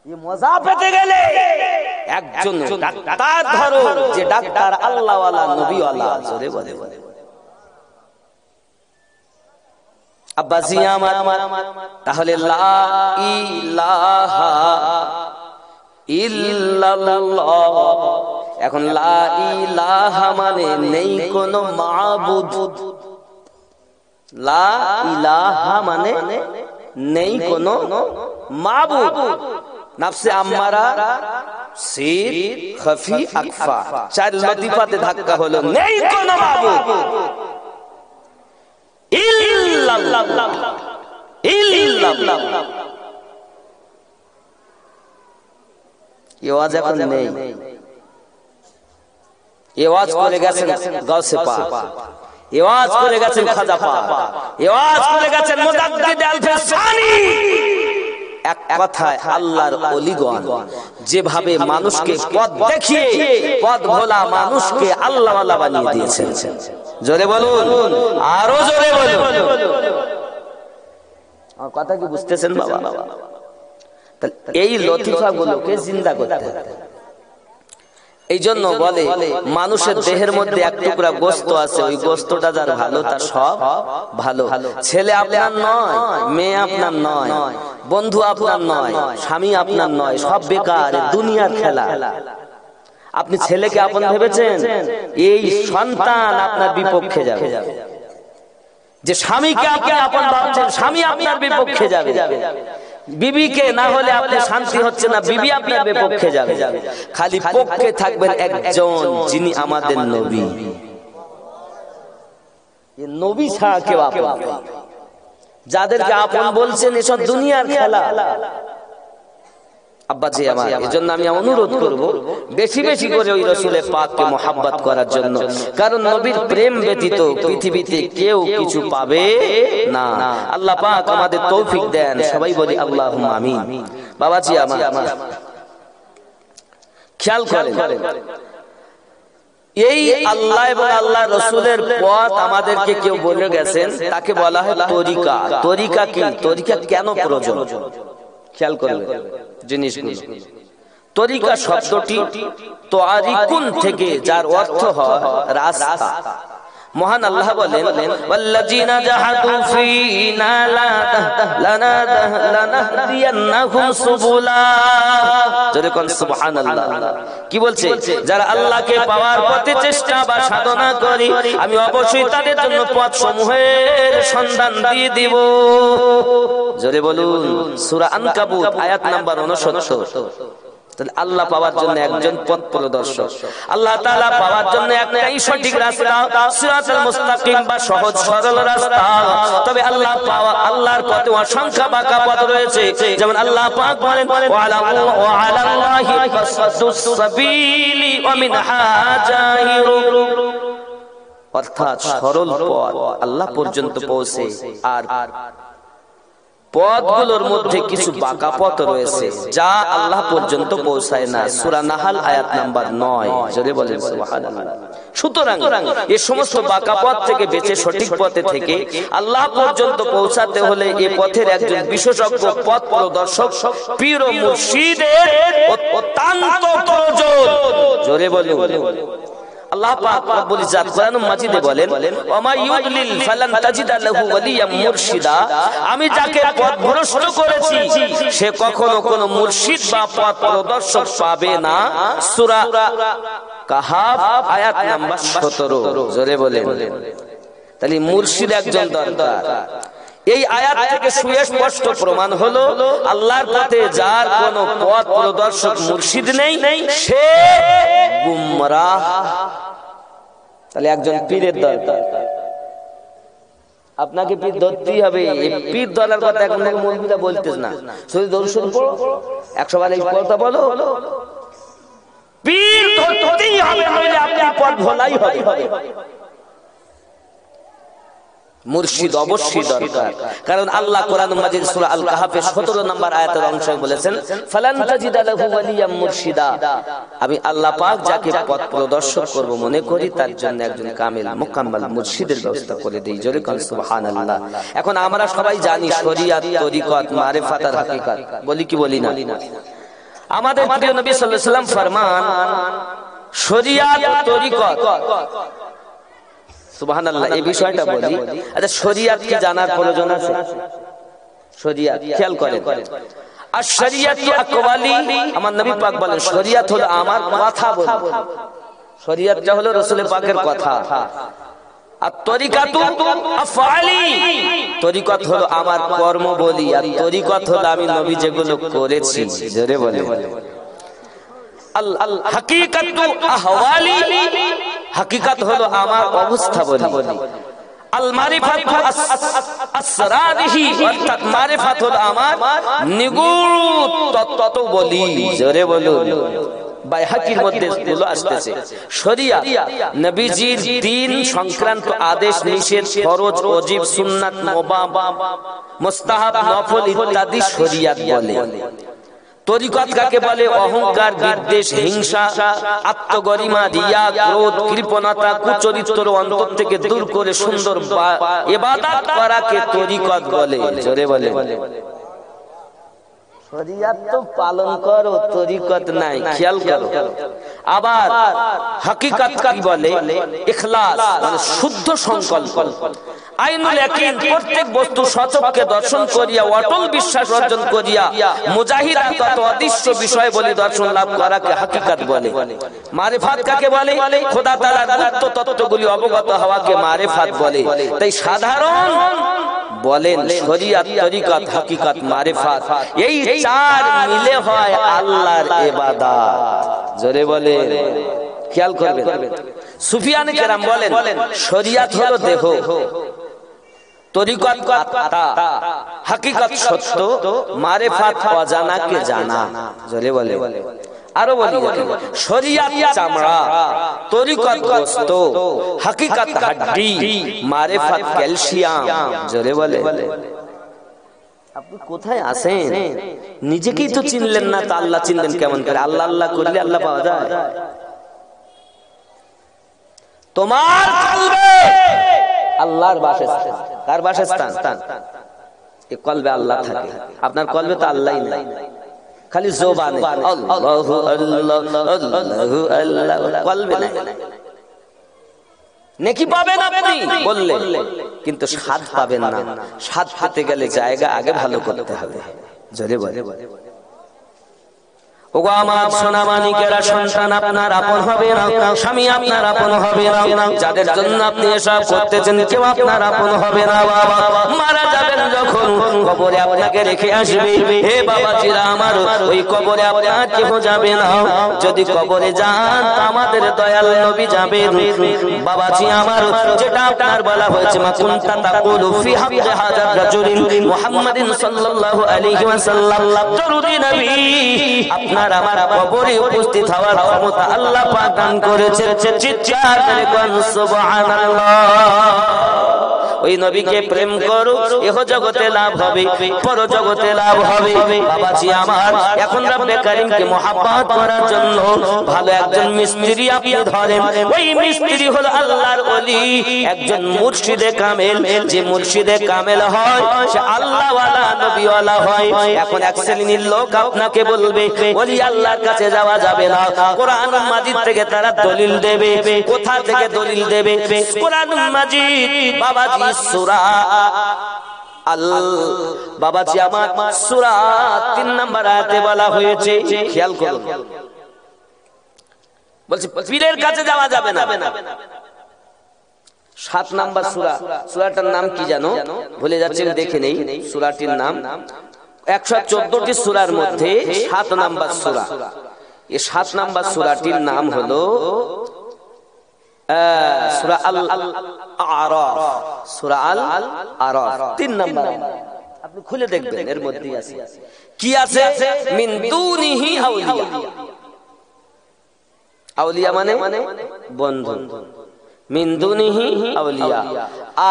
এই মজা পেতে গেলে একজন ডাক্তার ধরো, যে ডাক্তার আল্লাহ ওয়ালা নবী ওয়ালা। জোরে বলে বলে আব্বাসি আমার, তাহলে লা ইলাহা ইল্লাল্লাহ। এখন লা ইলাহা মানে নেই কোনো মাবুদ, লা ইলাহা মানে নেই কোনো মাবুদ। নফসে আম্মারা, সির, খফি, আকফা, 4 লতিফাতে ধাক্কা হলো, নেই কোনো মাবুদ ইল্লাল্লাহ, ইল্লাল্লাহ। এই আওয়াজ এখন নেই, এই আওয়াজ করে গেছেন গাউসে পাক, এই আওয়াজ করে গেছেন খাজা পাক, এই আওয়াজ করে গেছেন মুজাদ্দিদ আল-ফিসানি। এক কথায় আল্লাহর ওলিগণ যেভাবে মানুষকে পথ দেখিয়ে, পথ ভোলা মানুষকে আল্লাহ ওয়ালা বানিয়ে দিয়েছেন। জোরে বলুন, আরো জোরে বলুন। আমার কথা কি বুঝতেছেন বাবা? এই লতিফাগুলোকে জিন্দা করতে হবে। এই জন্য বলে মানুষের দেহের মধ্যে এক টুকরা গোস্ত আছে, ওই গোস্তটা যার ভালো তার সব ভালো। ছেলে আপনার নয়, মেয়ে আপনার নয়, বন্ধু আপনার নয়, স্বামী আপনার নয়, সব বেকার, দুনিয়ার খেলা। আপনি ছেলেকে আপন ভেবেছেন, এই সন্তান আপনার বিপক্ষে যাবে। যে স্বামীকে আপনি আপন ভাবছেন, স্বামী আপনার বিপক্ষে যাবে। বিবিকে না হলে আপনি শান্তি হচ্ছে না, বিবি আপনার বিপক্ষে যাবে। খালি পক্ষে থাকবেন একজন, যিনি আমাদের নবী। নবী ছাড়া কেউ আপন নয়। যাদেরকে আপন বলছেন এসব দুনিয়ার খেলা। আব্বাজি আমার, এজন্য আমি অনুরোধ করব বেশি বেশি করে ওই রাসূলের পাককে মুহাব্বত করার জন্য, কারণ নবীর প্রেম ব্যতীত পৃথিবীতে কেউ কিছু পাবে না। আল্লাহ পাক আমাদের তৌফিক দেন, সবাই বলি আল্লাহুম্মা আমিন। বাবাজি আমার, খেয়াল করেন, এই আল্লাহ এবং আল্লাহ রাসূলের পথ আমাদেরকে কেউ বলে গেছেন, তাকে বলা হয় তরিকা। তরিকা কি? তরিকা কেন প্রয়োজন? খেয়াল করবেন জিনিসগুলো। তরিকা শব্দটি তারিকুন থেকে, যার অর্থ হয় রাস্তা। মহান আল্লাহ বলেন, ওয়াল্লাযিনা জাহাদু ফীনা লানাহদিয়ান্নাহুম সুবুলা। জোরে কোন সুবহানাল্লাহ। কি বলছে? যারা আল্লাহকে পাওয়ার পথে চেষ্টা বা সাধনা করি, আমি অবশ্যই তাদের জন্য পথ সমূহের সন্ধান দিয়ে দিব। জোরে বলুন, সূরা আনকাবুত আয়াত নাম্বার 69। তাহলে আল্লাহ পাওয়ার জন্য একজন পথ প্রদর্শক, আল্লাহ তাআলা পাওয়ার জন্য একটাই সঠিক রাস্তা, সিরাতুল মুস্তাকিম বা সহজ সরল রাস্তা। তবে আল্লাহ পাওয়া, আল্লাহর পথে অসংখ্য বাঁকা পথ রয়েছে। যেমন আল্লাহ পাক বলেন ওয়া আলাল্লাহি ফাসদুস সাবিলি ওয়া মিনহা জাহিরু, অর্থাৎ সরল পথ আল্লাহ পর্যন্ত পৌঁছে, আর পথগুলোর মধ্যে কিছু বাঁকা পথ রয়েছে যা আল্লাহ পর্যন্ত পৌঁছায় না। সূরা নাহাল আয়াত নাম্বার 9। জোরে বলেন সুবহানাল্লাহ। সুতরাং এই সমস্ত বাঁকা পথ থেকে বেঁচে সঠিক পথে থেকে আল্লাহ পর্যন্ত পৌঁছাতে হলে এই পথের একজন বিশেষজ্ঞ পথ প্রদর্শক পীর ও মুর্শিদের অত্যন্ত প্রয়োজন। জোরে বলেন। আল্লাহ পাক রব্বুল ইজ্জত কোরআন মাজিদে বলেন ওমা ইউদলিল ফালান তাজিদা লাহু ওয়ালিয়াম মুরশিদা, আমি যাকে পথভ্রষ্ট করেছি সে কখনো কোনো মুর্শিদ বা পথ প্রদর্শক পাবে না। সূরা কাহাফ আয়াত নাম্বার 17। জোরে বলেন। তাহলে মুর্শিদ একজন দরকার। এই আয়াত থেকে সুস্পষ্ট প্রমাণ হলো আল্লাহর পথে যার কোনো পথ প্রদর্শক মুর্শিদ নেই সে গুমরাহ। তাহলে একজন পীরের দরকার। আপনাকে পীর ধরতেই হবে। এই পীর ধরার কথা এখন মৌলবীরা বলতেছ না, শুধু দরুদ পড়ো, 100 বার এই কথা বলো। পীর ধরতেই হবে, নইলে আপনি পথ ভোলাই হবে। মুর্শিদ অবশ্যই দরকার, কারণ আল্লাহ কোরআন মাজিদ সূরা আল কাহাফের 17 নম্বর আয়াতের অংশে বলেছেন ফালান তাজিদা লাহু ওয়ালিয়াম মুরশিদা, আমি আল্লাহ পাক যাকে পথ প্রদর্শক করব মনে করি তার জন্য একজন কামিল মুকাম্মাল মুর্শিদের ব্যবস্থা করে দেই। জোরে কোন সুবহানাল্লাহ। এখন আমরা সবাই জানি শরিয়াত, তরিকত, মারিফাত আর হাকিকত, বলি কি বলি না? আমাদের প্রিয় নবী সাল্লাল্লাহু আলাইহি ওয়াসাল্লাম ফরমান শরিয়াত, তরিকত, সুবহানাল্লাহ, এই বিষয়টা বলি। আচ্ছা, শরিয়াত কি জানার প্রয়োজন আছে? শরিয়াত খেয়াল করেন, আর শরিয়াতু আকওয়ালি, আমার নবী পাক বলেন শরিয়াত হলো আমার কথা বলা, শরিয়াতটা হলো রাসূল পাকের কথা। আর তরিকাতু আফআলি, তরিকত হলো আমার কর্ম বলি, আর তরিকত হলো আমি নবী যেগুলো করেছি। জোরে বলে। আল হাকিকাতু আহওয়ালি, হাকিকত হলো আমার অবস্থা বলি। আল মারিফাতু আসরারিহি, অর্থাৎ মারিফাত হলো আমার নিগুড় তত্ত্ব বলি। জোরে বলুন। বাইহাকির মধ্যে গুলো আসতেছে শরিয়াত নবীজির দ্বীন সংক্রান্ত আদেশ নিষেধ, ফরজ, ওয়াজিব, সুন্নাত, মুবাহ, মুস্তাহাব, নফল ইত্যাদি শরিয়াত বলে। তরিকত কাকে বলে? অহংকার, বিদ্বেষ, হিংসা, আত্মগরিমা, রিয়া, ক্রোধ, কৃপণতা, কুচরিত্র অন্তর থেকে দূর করে সুন্দর ইবাদত করাকে তরিকত বলে। জোরে বলে। শরিয়াত তো পালন করো, তরিকত নাই, খেয়াল করো। আবার হাকিকত কি বলে? ইখলাস, মানে শুদ্ধ সংকল্প। আইনুল ইয়াকিন, প্রত্যেক বস্তু সচক্ষে দর্শন করিয়া অটল বিশ্বাস অর্জন করিয়া মুজাহিদা তত অদৃশ্য বিষয় বলে দর্শন লাভ করাকে হাকিকত বলে। মারিফাত কাকে বলে? খোদা তাআলার গুপ্ত তত্ত্বগুলি অবগত হওয়াকে মারিফাত বলে। তাই সাধারণ বলেন শরিয়াত, তরিকত, হাকিকত, মারিফাত, এই চার মিলে হয় আল্লাহর ইবাদত। জোরে বলে, খেয়াল করবেন। সুফিয়ান কেরাম বলেন শরিয়াত হলো দেহ, তরিকত আত্মা, হাকিকত সত্য, মারিফাত অজানাকে জানা। জোরে বলে। আরো বলি, শরিয়াত চামড়া, তরিকত গোশত, হাকিকত হাড্ডি, মারিফাত ক্যালসিয়াম। জোরে বলে। আপনি কোথায় আছেন? নিজেকেই তো চিনলেন না, তা আল্লাহ চিনলেন কেমন করে? আল্লাহ আল্লাহ করলে আল্লাহ পাওয়া যায়? তোমার কলবে আল্লাহর বাসস্থান। কার বাসস্থান? এই কলবে আল্লাহ থাকে। আপনার কলবে তো আল্লাহই নাই, খালি জবানে আল্লাহু আল্লাহ আল্লাহু আল্লাহ, কলবে নাই। নেকি পাবেন আপনি বললে, কিন্তু স্বাদ পাবেন না। স্বাদ পেতে গেলে জায়গা আগে ভালো করতে হবে। জোরে বলে। ওগো আমার সোনা মানিকেরা, সন্তান আপনার আপন হবে না, স্বামী আপনার আপন হবে না, যাদের জন্য আপনি এসব করতেছেন কেউ আপনার আপন হবে না। বাবা মারা যাবেন যখন কবরে আপনাকে রেখে আসবে, হে বাবাজিরা আমার, ওই কবরে আপনার কেউ যাবে না। যদি কবরে যান আমাদের দয়াল নবী যাবেন। বাবাজি আমার, যেটা আপনার বলা হয়েছে মা কুনতা তাকুলু ফি হাক্কি হাযা রাজুলিন মুহাম্মাদিন সাল্লাল্লাহু আলাইহি ওয়াসাল্লাম, দরুদি নবী আপনার আমার কবরে উপস্থিত হওয়ার ক্ষমতা আল্লাহ পাক দান করেছেন। চিৎকার করে কোন সুবহানাল্লাহ। ওই নবীকে প্রেম করো, ইহ জগতে লাভ হবে, পর জগতে লাভ হবে। বাবাজি আমার, এখন রব্বে কারীমকে মহব্বত করার জন্য ভালো একজন মিস্ত্রি আপনি ধরেন। ওই মিস্ত্রি হলো আল্লাহর ওলি, একজন মুর্শিদে কামেল। যে মুর্শিদে কামেল হয় সে আল্লাহ ওয়ালা নবী ওয়ালা হয়। এখন এক শ্রেণীর লোক আপনাকে বলবে ওলি আল্লাহর কাছে যাওয়া যাবে না। কোরআন মাজিদ থেকে তারা দলিল দেবে। কোথা থেকে দলিল দেবে? কোরআন মাজিদ বাবাজি সূরা বাবাজি আমার সূরা 3 নম্বর আয়াতে বলা হয়েছে, খেয়াল করুন, বলছে পীরের কাছে যাওয়া যাবে না। 7 নম্বর সূরা, সূরাটার নাম কি জানো? ভুলে যাচ্ছেন, দেখে নেই সূরাটির নাম। 114টি সূরার মধ্যে 7 নম্বর সূরা। এই 7 নম্বর সূরাটির নাম হলো সূরা আল-আরাফ। সূরা আল-আরাফ 3 নম্বর। আপনি খুলে দেখবেন, এর মধ্যেই আছে কি আছে? মিন দুনিহি আউলিয়া। আউলিয়া মানে বন্ধু। মিন দুনিহি আউলিয়া।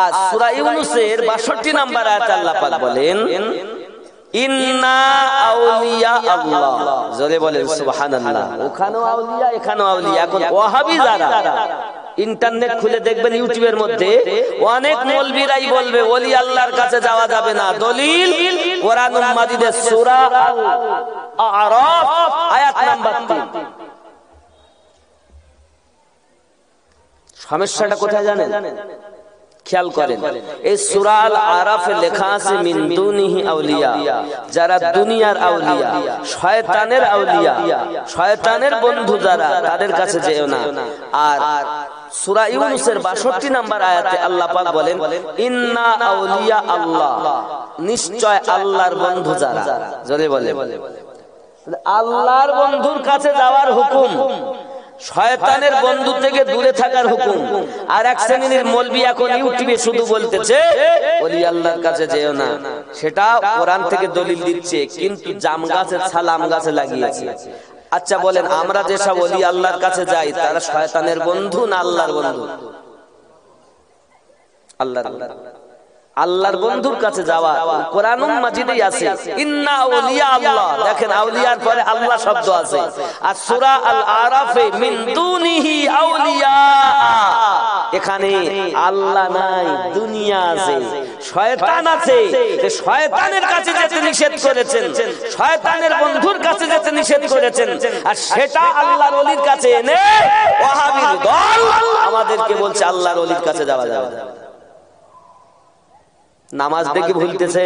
আর সূরা ইউনূসের 62 নম্বর আয়াতে আল্লাহ পাক বলেন ইন্না আউলিয়া আল্লাহ। জোরে বলেন সুবহানাল্লাহ। ওখানেও আউলিয়া, এখানেও আউলিয়া। এখন ওয়াহাবি যারা ইন্টারনেট খুলে দেখবেন, ইউটিউবের মধ্যে অনেক মৌলবীরাই বলবে ওলি আল্লাহর কাছে যাওয়া যাবে না। দলিল কোরআন মাজিদের সূরা আল-আরাফ আয়াত নাম্বার 3। সমস্যাটা কোথায় জানেন? খেয়াল করেন, এই সূরা আল-আরাফে লেখা আছে মিন দুনিহি আউলিয়া, যারা দুনিয়ার আউলিয়া, শয়তানের আউলিয়া, শয়তানের বন্ধু যারা, তাদের কাছে যেও না। আর সূরা ইউনূসের 62 নম্বর আয়াতে আল্লাহ পাক বলেন ইন্না আউলিয়া আল্লাহ, নিশ্চয় আল্লাহর বন্ধু যারা। জোরে বলে, আল্লাহর বন্ধুর কাছে যাওয়ার হুকুম, শয়তানের বন্ধু থেকে দূরে থাকার হুকুম। আর এক শ্রেণীর মৌলবি এখন ইউটিউবে শুধু বলতেছে ওলি আল্লাহর কাছে যেও না, সেটা কোরআন থেকে দলিল দিচ্ছে, কিন্তু জাম গাছের ছাল আম গাছে লাগিয়েছে। আচ্ছা বলেন, আমরা যেসব ওলি আল্লাহর কাছে যাই তারা শয়তানের বন্ধু না আল্লাহর বন্ধু? আল্লাহর বন্ধুর কাছে যাওয়া কোরআন মাজিদেই আছে, ইন্না আউলিয়া আল্লাহ। দেখেন, আউলিয়ার পরে আল্লাহ শব্দ আছে। আর সূরা আল-আরাফে মিন দুনিহি আউলিয়া, এখানে আল্লাহ নাই, দুনিয়া আছে, শয়তান আছে। শয়তানের কাছে যেতে নিষেধ করেছেন, শয়তানের বন্ধুর কাছে যেতে নিষেধ করেছেন। আর সেটা আল্লাহর ওলির কাছে এনে ওয়াহাবীর দল আমাদেরকে বলছে আল্লাহর ওলির কাছে যাওয়া যাবে না। নামাজ দেখে ভুলতেছে।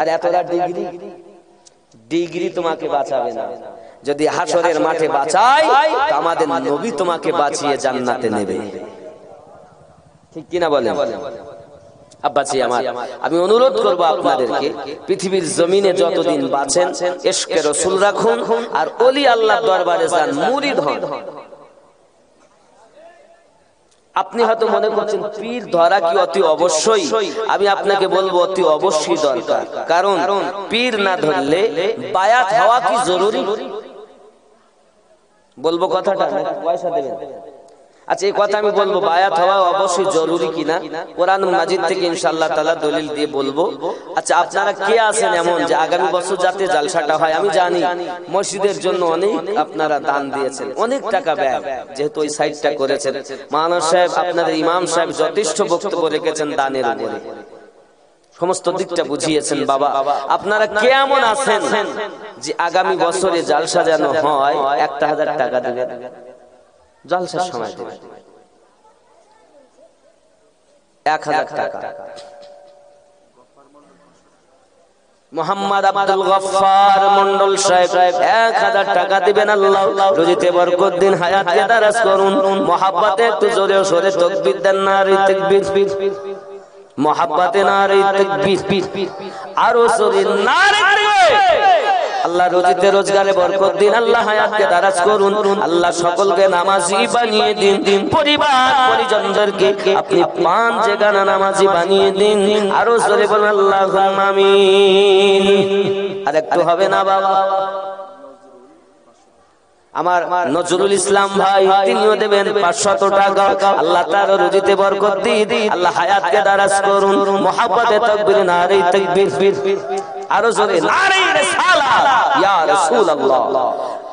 আর এতটা ডিগ্রি তোমাকে বাঁচাবে না। যদি হাসরের মাঠে বাঁচায়, আমাদের নবী তোমাকে বাঁচিয়ে জান্নাতে নেবে। ঠিক কিনা বলেন? আব্বাজি আমার, আমি অনুরোধ করব আপনাদেরকে, পৃথিবীর জমিনে যতদিন বাঁচেন ইশকে রাসূল রাখুন, আর ওলি আল্লাহর দরবারে যান, মুরিদ হন। আপনি হয়তো মনে করছেন পীর ধরা কি অতি অবশ্যই? আমি আপনাকে বলবো অতি অবশ্যই দরকার। কারণ পীর না ধরলে বায়াত হওয়া কি জরুরি? বলবো কথাটা, পয়সা দেবেন? আচ্ছা, এই কথা আমি বলবো, বায়াত হওয়া অবশ্যই জরুরি কিনা কোরআন মাজিদ থেকে ইনশাআল্লাহ তাআলা দলিল দিয়ে বলবো। আচ্ছা, আপনারা কে আছেন এমন যে আগামী বছর যাতে জালসাটা হয়? আমি জানি মসজিদের জন্য অনেক আপনারা দান দিয়েছেন, অনেক টাকা ব্যয়, যেহেতু ওই সাইডটা করেছেন। মাওলানা সাহেব, আপনাদের ইমাম সাহেব যথেষ্ট বক্তব্য রেখেছেন দানের উপরে, সমস্ত দিকটা বুঝিয়েছেন। বাবা, আপনারা কে এমন আছেন যে আগামী বছরে জালসা যেন হয় 1000 টাকা দেবেন? জলসার সময় 1000 টাকা। মোহাম্মদ আব্দুল গফফার মন্ডল সাহেব 1000 টাকা দিবেন। আল্লাহ রুজিতে বরকত দিন, হায়াতকে দারাজ করুন। মোহাব্বতে একটু জোরে সরে তাকবীর দেন, নারে তাকবীর। মোহাব্বতে নারে তাকবীর, আরো জোরে নারে তাকবীর। আল্লাহ রুজিতে রোজগারে বরকত দিন, আল্লাহ হায়াতকে দারাজ করুন। আল্লাহ সকলকে নামাজি বানিয়ে দিন, পরিবার পরিজনদেরকে আপনি 5 জায়গা নামাজি বানিয়ে দিন। আরো জোরে বলুন আল্লাহুম্মা আমিন। আর একটু হবে না বাবা? আমার নজরুল ইসলাম ভাই তিনিও দেবেন 500 টাকা। আল্লাহ তার রুজিতে বরকত দিন, আল্লাহ হায়াতকে দারাজ করুন। মোহাব্বতে তাকবীর, নারে তাকবীর, আরো জোরে নারে রিসালাত ইয়া রাসূলুল্লাহ।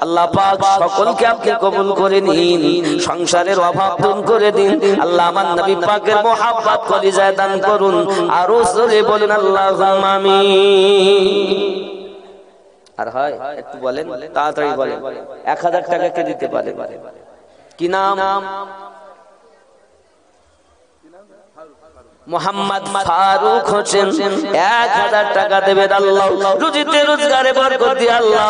আল্লাহ পাক সকলকে আপনি কবুল করে নিন, সংসারের অভাব দূর করে দিন। আল্লাহ আমার নবী পাকের মোহাব্বত কলিজায় দান করুন। আরো জোরে বলুন আল্লাহুম্মা আমিন। আর হয় একটু বলেন, তাড়াতাড়ি বলেন। 1000 টাকা কে দিতে পারে? কি নাম? মোহাম্মদ ফারুক হোসেন 1000 টাকা দেবেন। আল্লাহ রুজিতে রোজগারে বরকত দিয়ে আল্লাহ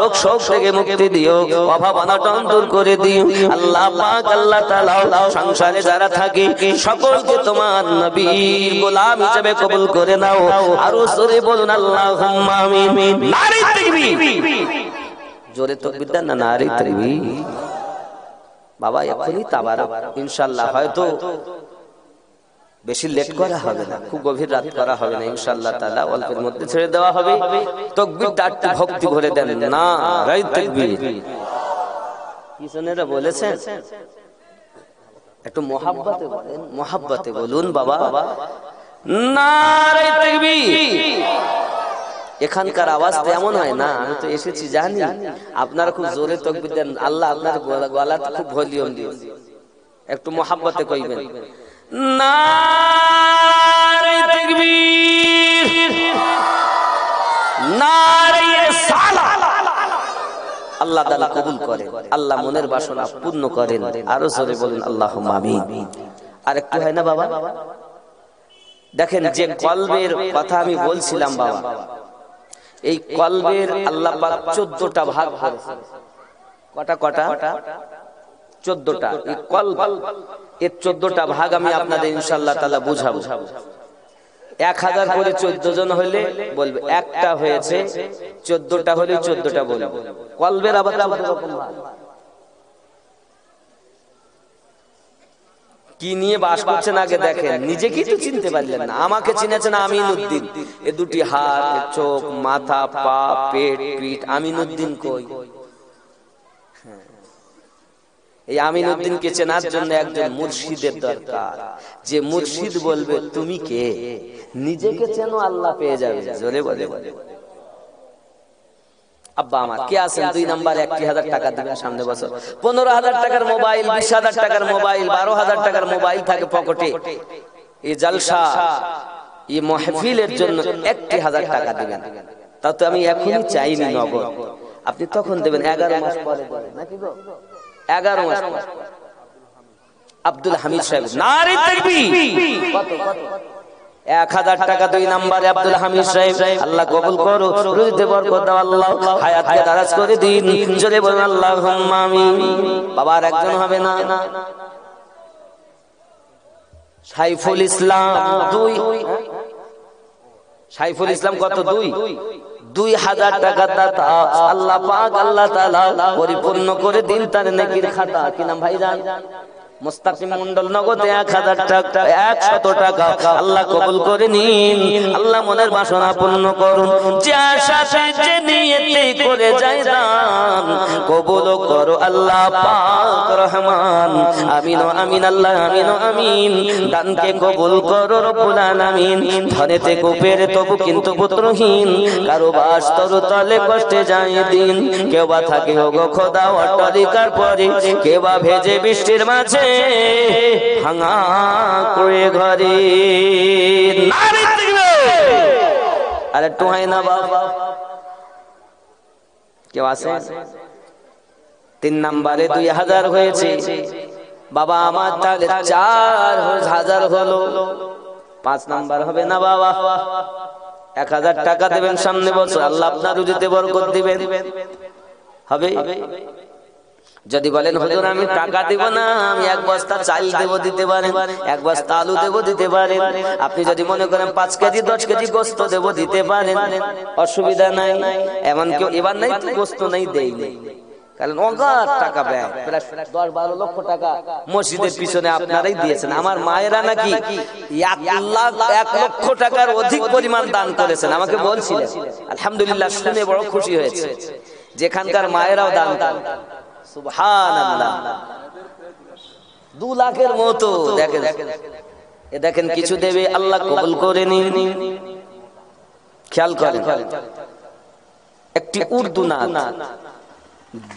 রোগ শোক থেকে মুক্তি দিও, অভাব অনটন দূর করে দিও। আল্লাহ পাক আল্লাহ তাআলা সংসারে যারা থাকে সকলকে তোমার নবীর গোলাম হিসেবে কবুল করে নাও। আরো জোরে বলুন আল্লাহুম্মা আমিন। নারে তাকবীর, জোরে তাকবীর দেন না, নারে তাকবীর। বাবা এখনই তাবারক ইনশাআল্লাহ, হয়তো বেশি লেট করা হবে না, খুব গভীর রাত করা হবে না ইনশাআল্লাহ তাআলা, অল্পের মধ্যে ছেড়ে দেওয়া হবে। তাকবীরটা একটু ভক্তি ভরে দেন, না রাই তাকবীর। কি শুনেরা বলেছেন? একটু মোহাব্বতে বলেন, মোহাব্বতে বলুন বাবা, নারে তাকবীর। এখানকার আওয়াজ তো এমন হয় না, আমি তো এসেছি জানি, আপনারা খুব জোরে তাকবীর দেন। আল্লাহ আপনার গলাতে খুব ভলিউম দিন, একটু মোহাব্বতে কইবেন নারে তাকবীর, নারে রিসালাত। আল্লাহ তাআলা কবুল করেন, আল্লাহ মনের বাসনা পূর্ণ করেন। আরো জোরে বলুন আল্লাহুম্মা আমিন। আর একটু হয় না বাবা? দেখেন যে কলবের কথা আমি বলছিলাম বাবা, এই কলবের আল্লাহ পাক 14টা ভাগ করেছেন। কটা? 14টা। এই কলব এর 14টা ভাগ আমি আপনাদের ইনশাআল্লাহ তাআলা বুঝাবো। 1000 করে 14 জন হলে বলবে একটা হয়েছে, 14টা হলে 14টা বলবে। কলবের আবার 14 রকম ভাগ। কি নিয়ে বাস করছেন আগে দেখেন, নিজেকে তো চিনতে পারলেন না, আমাকে চিনেছেন আমিনউদ্দিন। এ দুটি হাত, চোখ, মাথা, পা, পেট, পিঠ, আমিনউদ্দিন কই? এই আমিনউদ্দিনকে চেনার জন্য একজন মুর্শিদের দরকার, যে মুর্শিদ বলবে তুমি কে। নিজেকে চেনো, আল্লাহ পেয়ে যাবে। জোরে বলে আব্বা আমার কে আছেন 2 নম্বরে 1000 টাকা দিবেন সামনে বছর। 15000 টাকার মোবাইল, 20000 টাকার মোবাইল, 12000 টাকার মোবাইল থাকে পকেটে। এই জলসা, এই মাহফিলের জন্য 1000 টাকা দিবেন। তা তো আমি এখনই চাইনি নগদ, আপনি তখন দেবেন 11 মাস পরে দেবেন নাকি গো? 11 মাস পরে। আব্দুল হামিদ সাহেব, নারে তাকবীর। কত? 1000 টাকা 2 নম্বরে আব্দুল হামিদ সাহেব। আল্লাহ কবুল করো, রুজিতে বরকত দাও, আল্লাহ হায়াতকে দারাজ করে দিন। জোরে বলুন আল্লাহুম্মা আমিন। বাবা আর একজন হবে না? সাইফুল ইসলাম 2। সাইফুল ইসলাম কত? 2000 টাকা দাতা। আল্লাহ পাক আল্লাহ তাআলা পরিপূর্ণ করে দিন তার নেকির খাতা। কি নাম ভাইজান? মুস্তাকিম মন্ডল, নগদ 1000 টাকা, 100 টাকা। আল্লাহ কবুল করে নিন, আল্লাহ মনের বাসনা পূর্ণ করুন। যে আশাতে যে নিয়তে করে যায় দান, কবুল করো আল্লাহ পাক রহমান। আমিন ও আমিন, আল্লাহ আমিন ও আমিন। দানকে কবুল করো রব্বুল আলামিন। ধনেতে কুপের তবু কিন্তু পুত্রহীন, কারো বাস তরু তলে কষ্টে যায় দিন। কেউ বা থাকে ওগো খোদা অট্টালিকার পরে, কেউ বা ভেজে বৃষ্টির মাঝে ভাঙা করে ঘরে। নারে তাকবীর। আরে একটু হয় না বাবা? কেউ আছে? 3 নম্বরে 2000 হয়েছে বাবা আমার, তাহলে 4000 হলো। 5 নাম্বার হবে না বাবা? 1000 টাকা দেবেন সামনে বছর, আল্লাহ আপনার রুজিতে বরকত দিবেন, হবে? যদি বলেন হুজুর আমি টাকা দেব না, আমি 1 বস্তা চাল দেব, দিতে পারেন। 1 বস্তা আলু দেব, দিতে পারেন। আপনি যদি মনে করেন 5 কেজি 10 কেজি গোশত দেব, দিতে পারেন, অসুবিধা নাই। এমন কেউ এবার নাই তো গোশত নাই, দেই নেই, কারণ অগাধ টাকা ব্যয়, প্রায় 10-12 লক্ষ টাকা মসজিদের পিছনে আপনারাই দিয়েছেন। আমার মায়েরা নাকি 1 লক্ষ টাকার অধিক পরিমাণ দান করেছেন, আমাকে বলছিলেন। আলহামদুলিল্লাহ, শুনে বড় খুশি হয়েছে, যেখানকার মায়েরাও দান করেন। সুবহানাল্লাহ, 2 লাখের মতো। দেখেন দেখেন কিছু দেবে, আল্লাহ কবুল করে নিন। খেয়াল করেন, একটি উর্দু নাত,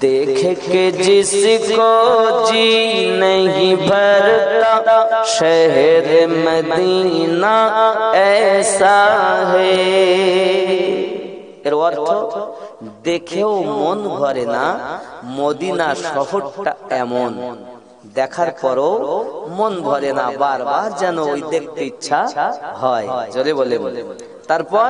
देखे के जिसको जी नहीं भरता शहर मदीना ऐसा है। এর অর্থ, দেখেও মন ভরে না মদিনা শহরটা এমন, দেখার পরও মন ভরে না, বারবার যেন ওই দেখতে ইচ্ছা হয়। জোরে বলে বলে। তারপর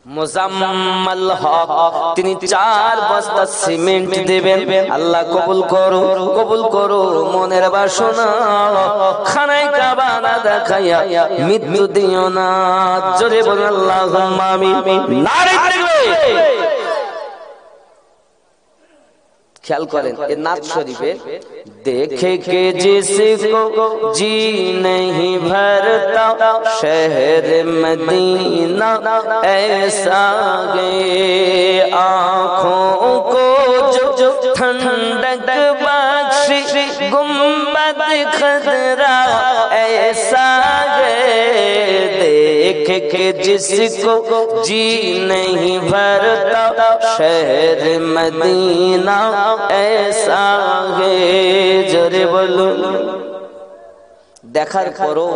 মুজাম্মাল হক, তিনি 4 বস্তা সিমেন্ট দেবেন। আল্লাহ কবুল করো, কবুল করো মনের বাসনা, খানায় কাবা না দেখাইয়া মৃত্যু দিও না। জোরে বলেন আল্লাহুম্মা আমিন। নারে তাকবীর। ख्याल करें ये नात शरीफे, देखे के जिसको जी नहीं भरता शहर मदीना ऐसा गे, आँखों को जो ठंडक बख्शी गुंबद खदरा ऐसा गे, देख के जिसको जी नहीं भरता शहर मदीना ऐसा है। জোরে বলুন। দেখার পরও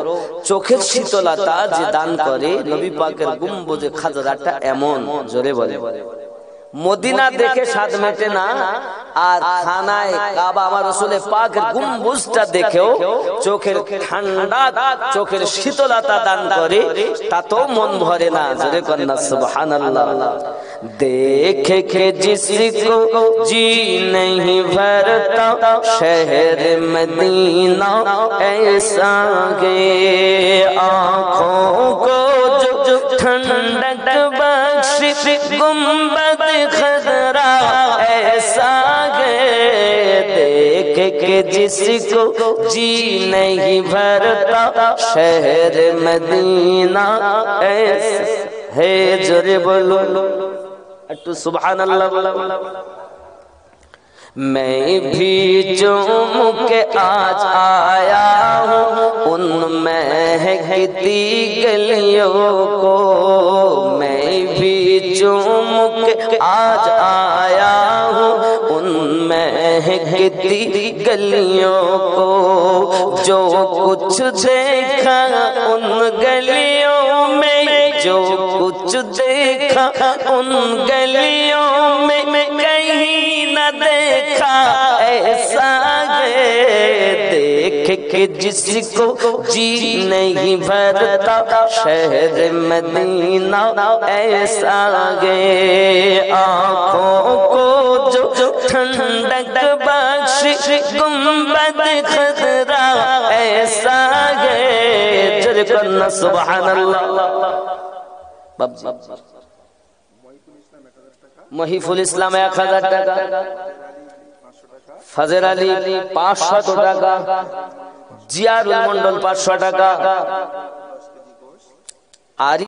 চোখের শীতলতা যে দান করে, নবী পাকের গুম্বুজে খাজরাটা এমন। জোরে বলে। মদিনা দেখে স্বাদ মেটে না, আর খানায় কাবা আমার রাসূলের পাকের গম্বুজটা দেখেও চোখের ঠান্ডা, চোখের শীতলতা দান করে, তাতেও মন ভরে না। জোরে কন্না সুবহানাল্লাহ। देखे के जिसको जी नहीं भरता शहर मदीना ऐसा गे, आँखों को जो ठंडक बख्शी गुंबद खदरा ऐसा गे, देख के जिसको जी नहीं भरता शहर मदीना ऐसा है। जोरे बोलो अट्टू सुभानअल्लाह बोलो। मैं भी चूम के आज आया हूँ उन महकती गलियों को, मैं भी चूम के आज आया हूँ उन महकती गलियों को, जो कुछ देखा उन गलियों में, जो कुछ देखा उन गलियों में कहीं न देखा ऐसा गे, देख के जिसको जी नहीं भरता शहर मदीना ऐसा गे, आँखों को जो ठंडक बख्शी गुंबद खदरा ऐसा गे। जरे करना सुभानअल्लाह। মহিফুল ইসলাম 1000 টাকা, ফাজের আলী 500 টাকা, জিয়ারুল মন্ডল 500 টাকা, আর